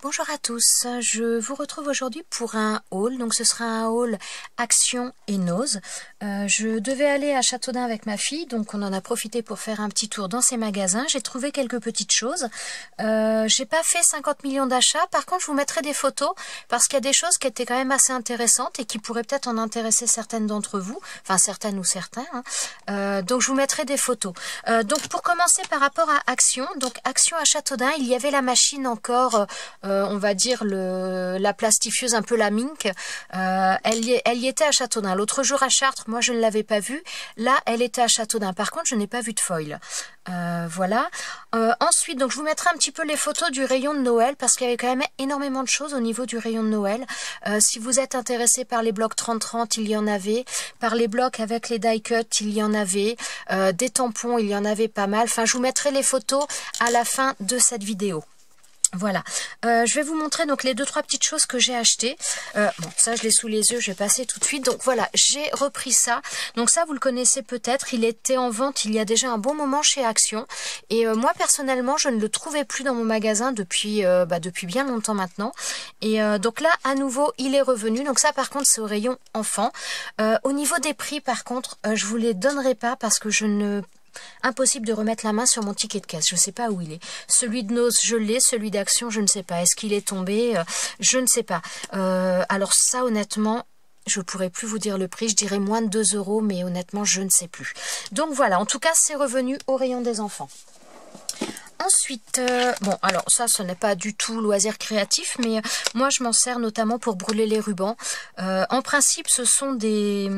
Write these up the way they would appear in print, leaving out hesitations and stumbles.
Bonjour à tous, je vous retrouve aujourd'hui pour un haul, donc ce sera un haul Action et Nose. Je devais aller à Châteaudun avec ma fille, donc on en a profité pour faire un petit tour dans ces magasins. J'ai trouvé quelques petites choses. J'ai pas fait 50 millions d'achats, par contre je vous mettrai des photos parce qu'il y a des choses qui étaient quand même assez intéressantes et qui pourraient peut-être en intéresser certaines d'entre vous, enfin certaines ou certains. Donc je vous mettrai des photos. Donc pour commencer par rapport à Action, donc Action à Châteaudun, il y avait la machine encore... on va dire la plastifieuse, un peu la mink, elle y était à Châteaudun. L'autre jour à Chartres, moi je ne l'avais pas vue. Là, elle était à Châteaudun. Par contre, je n'ai pas vu de foil. Voilà. Ensuite, donc je vous mettrai un petit peu les photos du rayon de Noël parce qu'il y avait quand même énormément de choses au niveau du rayon de Noël. Si vous êtes intéressé par les blocs 30-30, il y en avait. Par les blocs avec les die cut, il y en avait. Des tampons, il y en avait pas mal. Enfin, je vous mettrai les photos à la fin de cette vidéo. Voilà, je vais vous montrer donc les 2-3 petites choses que j'ai achetées. Bon, ça je l'ai sous les yeux, je vais passer tout de suite. Donc voilà, j'ai repris ça. Donc ça vous le connaissez peut-être, il était en vente il y a déjà un bon moment chez Action. Et moi personnellement, je ne le trouvais plus dans mon magasin depuis bien longtemps maintenant. Et donc là, à nouveau, il est revenu. Donc ça par contre, c'est au rayon enfant. Au niveau des prix par contre, je vous les donnerai pas parce que je ne... Impossible de remettre la main sur mon ticket de caisse, je ne sais pas où il est. Celui de Nose, je l'ai, celui d'Action, je ne sais pas. Est-ce qu'il est tombé? Je ne sais pas. Alors ça, honnêtement, je ne pourrais plus vous dire le prix. Je dirais moins de 2 €, mais honnêtement, je ne sais plus. Donc voilà, en tout cas, c'est revenu au rayon des enfants. Ensuite, bon, alors ça, ce n'est pas du tout loisir créatif, mais moi, je m'en sers notamment pour brûler les rubans. En principe, ce sont des...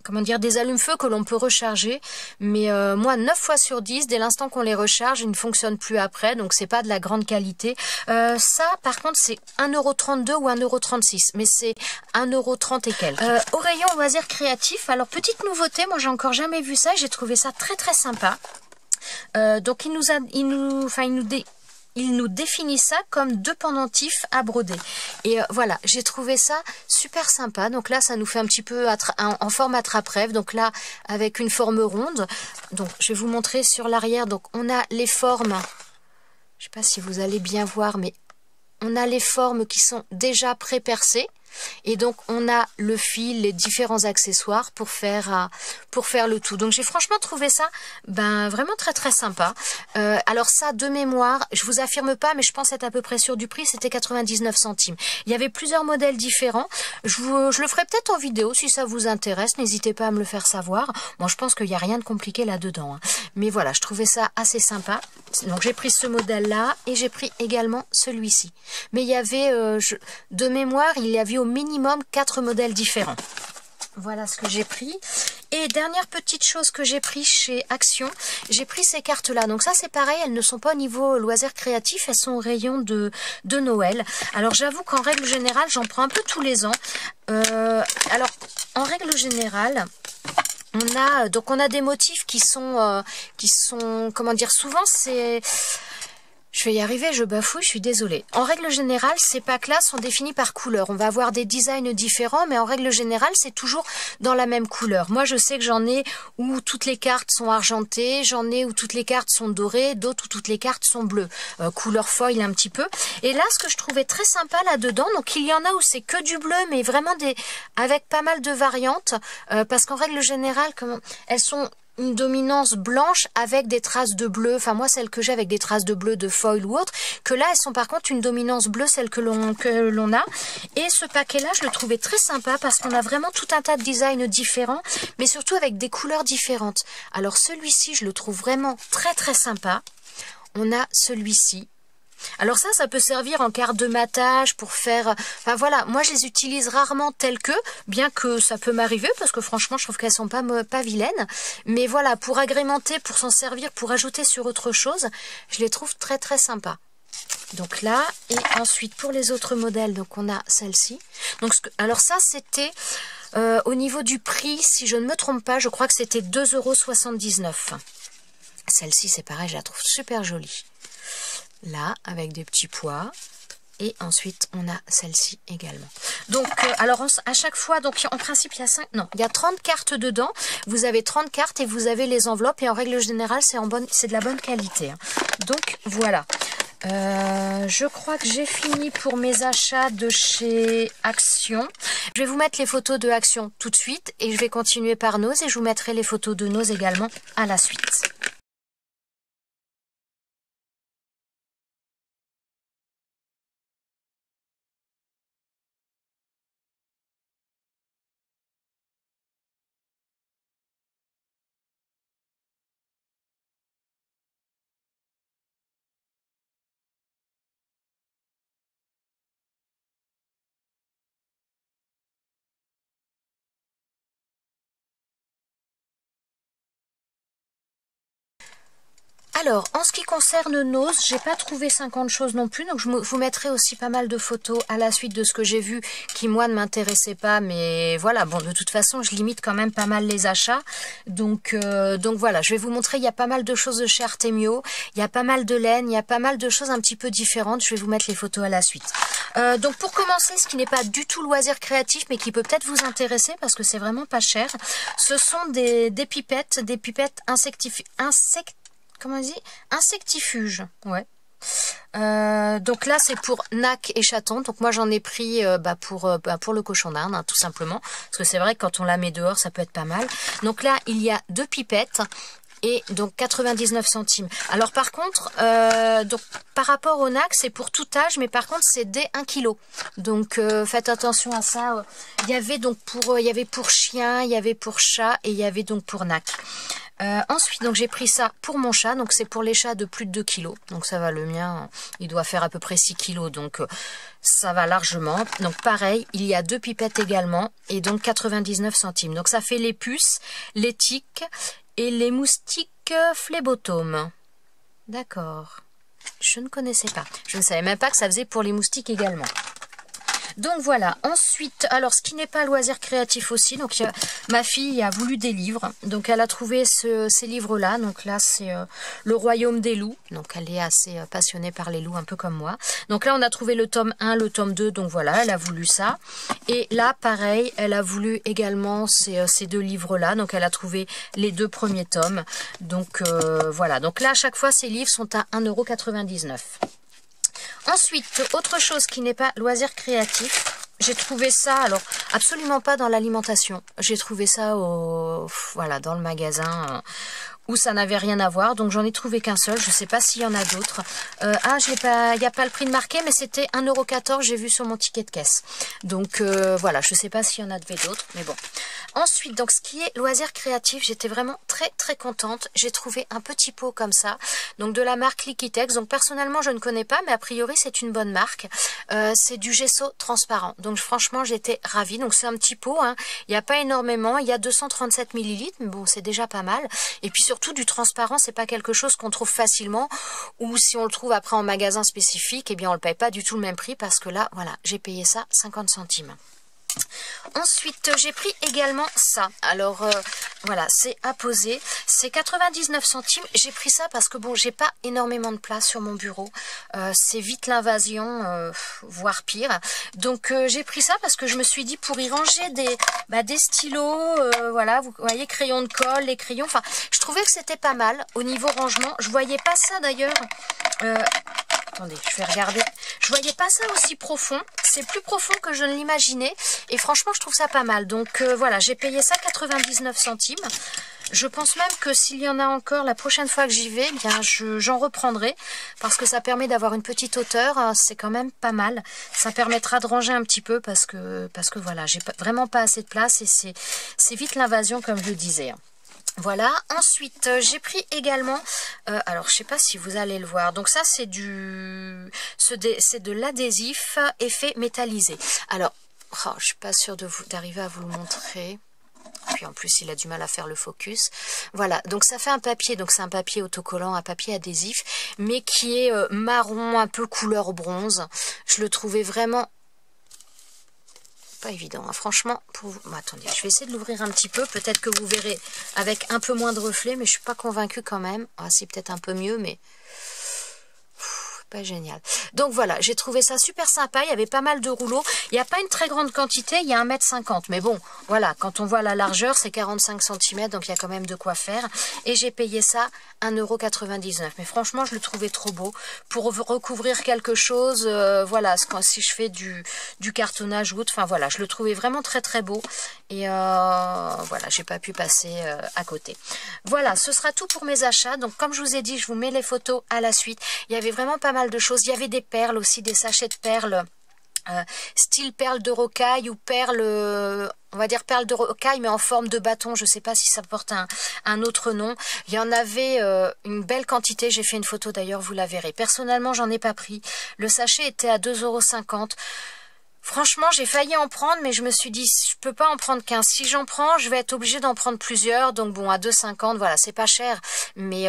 comment dire, des allumes-feu que l'on peut recharger, mais moi 9 fois sur 10, dès l'instant qu'on les recharge, ils ne fonctionnent plus après, donc c'est pas de la grande qualité. Ça par contre c'est 1,32 € ou 1,36 €, mais c'est 1,30 € et quelques. Au rayon loisirs créatifs, alors petite nouveauté, moi j'ai encore jamais vu ça, j'ai trouvé ça très très sympa. Donc il nous définit ça comme 2 pendentifs à broder. Et voilà, j'ai trouvé ça super sympa. Donc là, ça nous fait un petit peu en forme attrape-rêve. Donc là, avec une forme ronde. Donc, je vais vous montrer sur l'arrière. Donc, on a les formes. Je ne sais pas si vous allez bien voir, mais on a les formes qui sont déjà pré-percées. Et donc on a le fil, les différents accessoires pour faire le tout. Donc j'ai franchement trouvé ça vraiment très très sympa. Alors ça de mémoire, je vous affirme pas, mais je pense être à peu près sûr du prix, c'était 99 centimes. Il y avait plusieurs modèles différents. Je le ferai peut-être en vidéo si ça vous intéresse. N'hésitez pas à me le faire savoir. Bon, je pense qu'il n'y a rien de compliqué là-dedans, hein. Mais voilà, je trouvais ça assez sympa. Donc j'ai pris ce modèle-là et j'ai pris également celui-ci. Mais il y avait, de mémoire, il y avait au minimum 4 modèles différents. Voilà ce que j'ai pris. Et dernière petite chose que j'ai pris chez Action, j'ai pris ces cartes-là. Donc ça c'est pareil, elles ne sont pas au niveau loisirs créatifs, elles sont au rayon de Noël. Alors j'avoue qu'en règle générale, j'en prends un peu tous les ans. Alors en règle générale... on a des motifs qui sont comment dire, souvent c'est... Je vais y arriver, je bafouille, je suis désolée. En règle générale, ces packs-là sont définis par couleur. On va avoir des designs différents, mais en règle générale, c'est toujours dans la même couleur. Moi, je sais que j'en ai où toutes les cartes sont argentées, j'en ai où toutes les cartes sont dorées, d'autres où toutes les cartes sont bleues. Couleur foil un petit peu. Et là, ce que je trouvais très sympa là-dedans, donc il y en a où c'est que du bleu, mais vraiment avec pas mal de variantes, parce qu'en règle générale, elles sont... une dominance blanche avec des traces de bleu, enfin moi celle que j'ai avec des traces de bleu de foil ou autre, que là elles sont par contre une dominance bleue, celle que l'on a. Et ce paquet là je le trouvais très sympa parce qu'on a vraiment tout un tas de designs différents, mais surtout avec des couleurs différentes. Alors celui-ci je le trouve vraiment très très sympa. On a celui-ci. Alors ça peut servir en carte de matage pour faire... Enfin voilà, moi je les utilise rarement telles que, bien que ça peut m'arriver, parce que franchement je trouve qu'elles sont pas vilaines. Mais voilà, pour agrémenter, pour s'en servir, pour ajouter sur autre chose, je les trouve très très sympas. Donc là, et ensuite pour les autres modèles, donc on a celle-ci. Donc alors ça c'était... au niveau du prix, si je ne me trompe pas, je crois que c'était 2,79 €. Celle-ci c'est pareil, je la trouve super jolie. Là, avec des petits pois. Et ensuite, on a celle-ci également. Donc, alors, à chaque fois, donc en principe, il y a 30 cartes dedans. Vous avez 30 cartes et vous avez les enveloppes. Et en règle générale, c'est de la bonne qualité, hein. Donc, voilà. Je crois que j'ai fini pour mes achats de chez Action. Je vais vous mettre les photos de Action tout de suite et je vais continuer par Nose et je vous mettrai les photos de Nose également à la suite. Alors, en ce qui concerne Nose, j'ai pas trouvé 50 choses non plus, donc je vous mettrai aussi pas mal de photos à la suite de ce que j'ai vu qui, moi, ne m'intéressait pas, mais voilà, bon, de toute façon, je limite quand même pas mal les achats, donc voilà, je vais vous montrer, il y a pas mal de choses de chez Artemio, il y a pas mal de laine, il y a pas mal de choses un petit peu différentes, je vais vous mettre les photos à la suite. Donc pour commencer, ce qui n'est pas du tout loisir créatif, mais qui peut peut-être vous intéresser, parce que c'est vraiment pas cher, ce sont des pipettes comment on dit, insectifuges, ouais. Donc là c'est pour nac et chaton, donc moi j'en ai pris pour le cochon d'Inde, hein, tout simplement, parce que c'est vrai que quand on la met dehors ça peut être pas mal. Donc là il y a 2 pipettes et donc 99 centimes. Alors par contre, donc par rapport au NAC, c'est pour tout âge, mais par contre c'est dès 1 kg. Donc faites attention à ça. Il y avait donc il y avait pour chien, il y avait pour chat et il y avait donc pour NAC. Ensuite, donc j'ai pris ça pour mon chat, donc c'est pour les chats de plus de 2 kg. Donc ça va, le mien, il doit faire à peu près 6 kg, donc ça va largement. Donc pareil, il y a 2 pipettes également, et donc 99 centimes. Donc ça fait les puces, les tiques et les moustiques phlébotomes. D'accord. Je ne connaissais pas. Je ne savais même pas que ça faisait pour les moustiques également. Donc voilà, ensuite, alors ce qui n'est pas loisir créatif aussi, donc ma fille a voulu des livres, donc elle a trouvé ces livres-là, donc là c'est Le Royaume des loups, donc elle est assez passionnée par les loups, un peu comme moi. Donc là on a trouvé le tome 1, le tome 2, donc voilà, elle a voulu ça. Et là pareil, elle a voulu également ces 2 livres-là, donc elle a trouvé les 2 premiers tomes. Donc voilà, donc là à chaque fois ces livres sont à 1,99 €. Ensuite, autre chose qui n'est pas loisir créatif, j'ai trouvé ça, alors absolument pas dans l'alimentation, j'ai trouvé ça voilà, dans le magasin où ça n'avait rien à voir, donc j'en ai trouvé qu'un seul, je sais pas s'il y en a d'autres. Il n'y a pas le prix de marqué, mais c'était 1,14 €, j'ai vu sur mon ticket de caisse. Donc voilà, je sais pas s'il y en avait d'autres, mais bon. Ensuite, donc ce qui est loisir créatif, j'étais vraiment très très contente. J'ai trouvé un petit pot comme ça, donc de la marque Liquitex. Donc personnellement, je ne connais pas, mais a priori c'est une bonne marque. C'est du gesso transparent. Donc franchement, j'étais ravie. Donc c'est un petit pot, hein. Il n'y a pas énormément, il y a 237 ml, mais bon, c'est déjà pas mal. Et puis surtout du transparent, c'est pas quelque chose qu'on trouve facilement, ou si on le trouve après en magasin spécifique, eh bien on le paye pas du tout le même prix, parce que là, voilà, j'ai payé ça 50 centimes. Ensuite, j'ai pris également ça. Alors, voilà, c'est à poser. C'est 99 centimes. J'ai pris ça parce que, bon, j'ai pas énormément de place sur mon bureau. C'est vite l'invasion, voire pire. Donc, j'ai pris ça parce que je me suis dit, pour y ranger des stylos, voilà, vous voyez, crayons de colle, les crayons. Enfin, je trouvais que c'était pas mal au niveau rangement. Je voyais pas ça, d'ailleurs. Attendez, je vais regarder. Je voyais pas ça aussi profond. C'est plus profond que je ne l'imaginais. Et franchement, je trouve ça pas mal. Donc voilà, j'ai payé ça 99 centimes. Je pense même que s'il y en a encore la prochaine fois que j'y vais, eh bien j'en reprendrai. Parce que ça permet d'avoir une petite hauteur. C'est quand même pas mal. Ça permettra de ranger un petit peu parce que voilà, j'ai vraiment pas assez de place. Et c'est vite l'invasion, comme je le disais. Voilà, ensuite j'ai pris également, alors je sais pas si vous allez le voir, donc ça c'est de l'adhésif effet métallisé. Alors, je suis pas sûre d'arriver à vous le montrer. Puis en plus il a du mal à faire le focus. Voilà, donc ça fait un papier, donc c'est un papier autocollant, un papier adhésif, mais qui est marron, un peu couleur bronze. Je le trouvais vraiment pas évident, hein. Franchement, pour vous... Bon, attendez, je vais essayer de l'ouvrir un petit peu, peut-être que vous verrez avec un peu moins de reflets, mais je suis pas convaincue quand même. Ah, c'est peut-être un peu mieux, mais pas génial. Donc voilà, j'ai trouvé ça super sympa. Il y avait pas mal de rouleaux. Il n'y a pas une très grande quantité, il y a 1,50 m. Mais bon, voilà, quand on voit la largeur, c'est 45 cm, donc il y a quand même de quoi faire. Et j'ai payé ça 1,99 €. Mais franchement, je le trouvais trop beau. Pour recouvrir quelque chose, voilà, si je fais du cartonnage ou autre, enfin voilà, je le trouvais vraiment très très beau. Et voilà, j'ai pas pu passer à côté. Voilà, ce sera tout pour mes achats. Donc comme je vous ai dit, je vous mets les photos à la suite. Il y avait vraiment pas mal de choses. Il y avait des perles aussi, des sachets de perles. Style perles de rocaille ou perles, on va dire perles de rocaille mais en forme de bâton, je sais pas si ça porte un autre nom. Il y en avait une belle quantité, j'ai fait une photo d'ailleurs, vous la verrez. Personnellement j'en ai pas pris, le sachet était à 2,50 €. Franchement, j'ai failli en prendre, mais je me suis dit, je peux pas en prendre qu'un. Si j'en prends, je vais être obligée d'en prendre plusieurs. Donc bon, à 2,50 €, voilà, c'est pas cher. Mais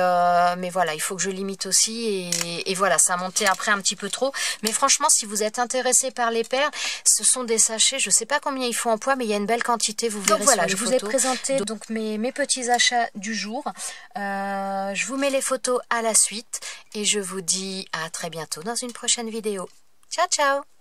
voilà, il faut que je limite aussi. Et voilà, ça a monté après un petit peu trop. Mais franchement, si vous êtes intéressé par les perles, ce sont des sachets. Je sais pas combien ils font en poids, mais il y a une belle quantité. Vous verrez. Donc voilà, je vous ai présenté donc mes petits achats du jour. Je vous mets les photos à la suite. Et je vous dis à très bientôt dans une prochaine vidéo. Ciao, ciao!